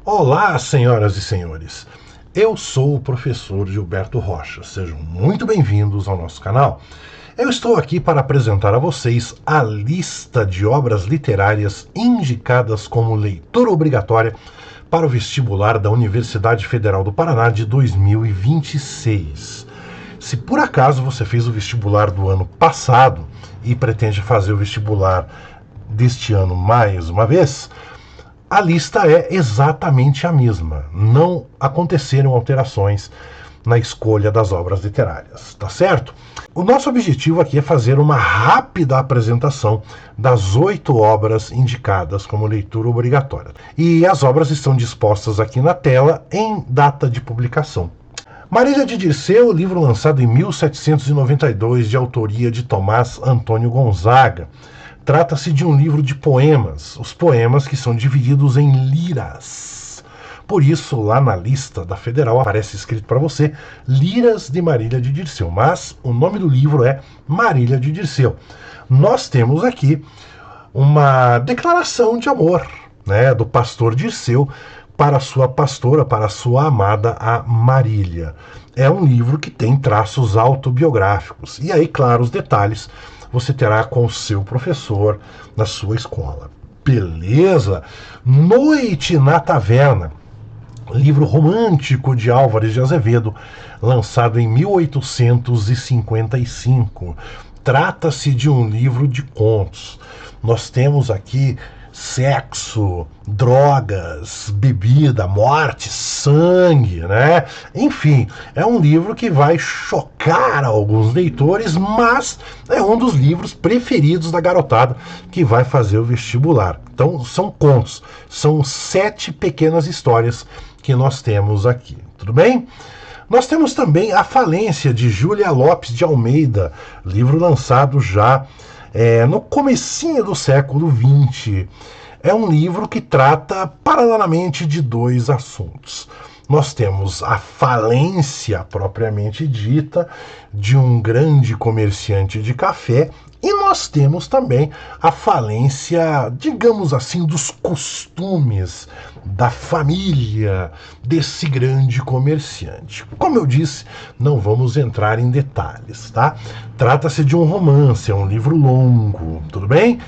Olá, senhoras e senhores. Eu sou o professor Gilberto Rocha. Sejam muito bem-vindos ao nosso canal. Eu estou aqui para apresentar a vocês a lista de obras literárias indicadas como leitura obrigatória para o vestibular da Universidade Federal do Paraná de 2026. Se por acaso você fez o vestibular do ano passado e pretende fazer o vestibular deste ano mais uma vez, a lista é exatamente a mesma. Não aconteceram alterações na escolha das obras literárias, tá certo? O nosso objetivo aqui é fazer uma rápida apresentação das 8 obras indicadas como leitura obrigatória. E as obras estão dispostas aqui na tela em data de publicação. Marília de Dirceu, livro lançado em 1792, de autoria de Tomás Antônio Gonzaga. Trata-se de um livro de poemas, os poemas que são divididos em liras. Por isso, lá na lista da Federal aparece escrito para você Liras de Marília de Dirceu, mas o nome do livro é Marília de Dirceu. Nós temos aqui uma declaração de amor, do pastor Dirceu para sua pastora, para sua amada, a Marília. É um livro que tem traços autobiográficos. E aí, claro, os detalhes você terá com o seu professor na sua escola. Beleza? Noite na Taverna, livro romântico de Álvares de Azevedo, lançado em 1855. Trata-se de um livro de contos. Nós temos aqui sexo, drogas, bebida, morte, sangue, Enfim, é um livro que vai chocar alguns leitores, mas é um dos livros preferidos da garotada que vai fazer o vestibular. Então, são contos, são 7 pequenas histórias que nós temos aqui, tudo bem? Nós temos também A Falência, de Júlia Lopes de Almeida, livro lançado já no comecinho do século XX. É um livro que trata paralelamente de 2 assuntos. Nós temos a falência propriamente dita de um grande comerciante de café e nós temos também a falência, digamos assim, dos costumes da família desse grande comerciante. Como eu disse, não vamos entrar em detalhes, tá? Trata-se de um romance, é um livro longo, tudo bem?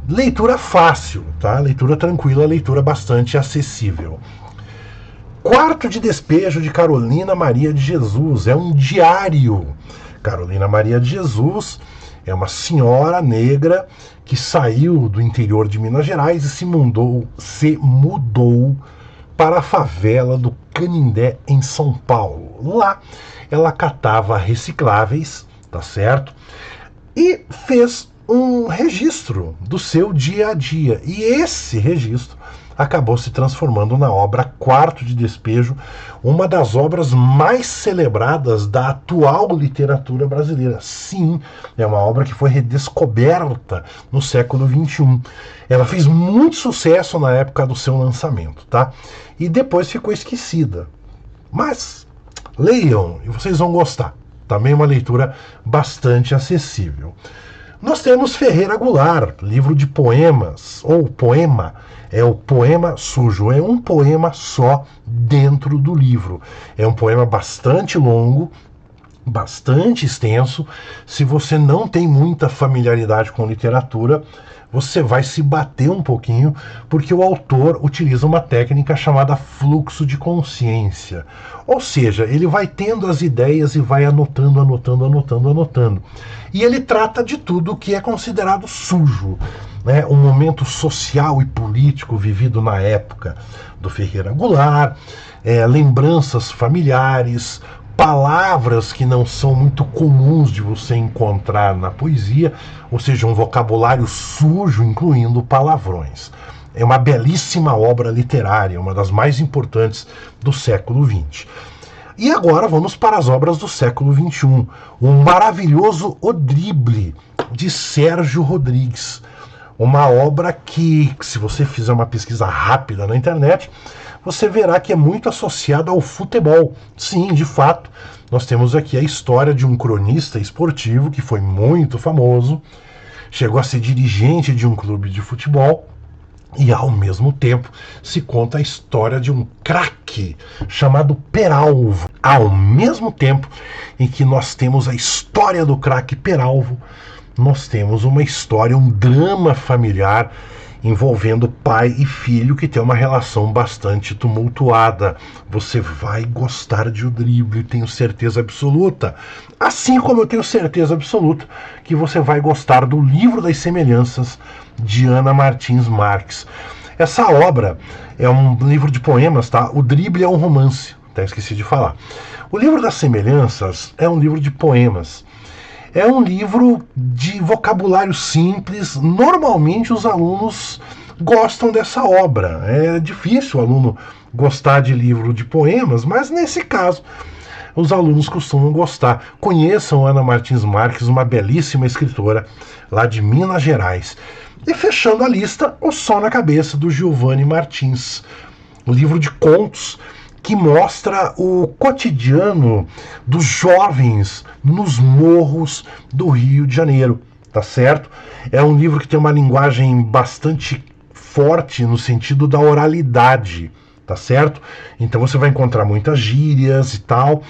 Leitura fácil, tá? Leitura tranquila, leitura bastante acessível. Quarto de Despejo, de Carolina Maria de Jesus, é um diário. Carolina Maria de Jesus é uma senhora negra que saiu do interior de Minas Gerais e se mudou para a favela do Canindé, em São Paulo. Lá ela catava recicláveis, tá certo? E fez um registro do seu dia a dia. E esse registro acabou se transformando na obra Quarto de Despejo, uma das obras mais celebradas da atual literatura brasileira. Sim, é uma obra que foi redescoberta no século XXI. Ela fez muito sucesso na época do seu lançamento, tá? E depois ficou esquecida. Mas leiam e vocês vão gostar. Também uma leitura bastante acessível. Nós temos Ferreira Goulart, livro de poemas, ou poema, é o Poema Sujo, é um poema só dentro do livro. É um poema bastante longo, bastante extenso. Se você não tem muita familiaridade com literatura, você vai se bater um pouquinho, porque o autor utiliza uma técnica chamada fluxo de consciência. Ou seja, ele vai tendo as ideias e vai anotando. E ele trata de tudo que é considerado sujo, um momento social e político vivido na época do Ferreira Goulart, lembranças familiares, palavras que não são muito comuns de você encontrar na poesia, ou seja, um vocabulário sujo, incluindo palavrões. É uma belíssima obra literária, uma das mais importantes do século XX. E agora vamos para as obras do século XXI. O maravilhoso O Drible, de Sérgio Rodrigues. Uma obra que, se você fizer uma pesquisa rápida na internet, você verá que é muito associada ao futebol. Sim, de fato, nós temos aqui a história de um cronista esportivo que foi muito famoso, chegou a ser dirigente de um clube de futebol E ao mesmo tempo se conta a história de um craque chamado Peralvo. Ao mesmo tempo em que nós temos a história do craque Peralvo, nós temos uma história, um drama familiar envolvendo pai e filho que tem uma relação bastante tumultuada. Você vai gostar de O Drible, tenho certeza absoluta. Assim como eu tenho certeza absoluta que você vai gostar do Livro das Semelhanças, de Ana Martins Marques. Essa obra é um livro de poemas, tá? O Drible é um romance, até esqueci de falar. O Livro das Semelhanças é um livro de poemas. É um livro de vocabulário simples. Normalmente os alunos gostam dessa obra. É difícil o aluno gostar de livro de poemas, mas nesse caso os alunos costumam gostar. Conheçam Ana Martins Marques, uma belíssima escritora lá de Minas Gerais. E fechando a lista, O Sol na Cabeça, do Giovanni Martins. Um livro de contos que mostra o cotidiano dos jovens nos morros do Rio de Janeiro, tá certo? É um livro que tem uma linguagem bastante forte no sentido da oralidade, tá certo? Então você vai encontrar muitas gírias e tal.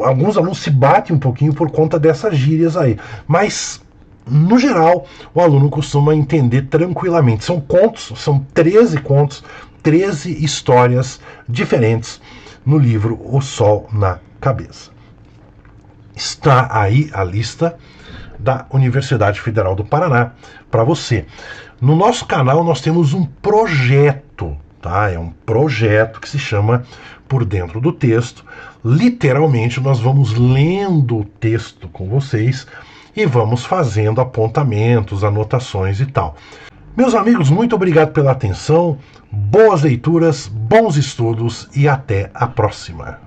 Alguns alunos se batem um pouquinho por conta dessas gírias aí, mas no geral o aluno costuma entender tranquilamente. São contos, são 13 contos, 13 histórias diferentes no livro O Sol na Cabeça. Está aí a lista da Universidade Federal do Paraná para você. No nosso canal nós temos um projeto, tá? É um projeto que se chama Por Dentro do Texto. Literalmente nós vamos lendo o texto com vocês e vamos fazendo apontamentos, anotações e tal. Meus amigos, muito obrigado pela atenção, boas leituras, bons estudos e até a próxima.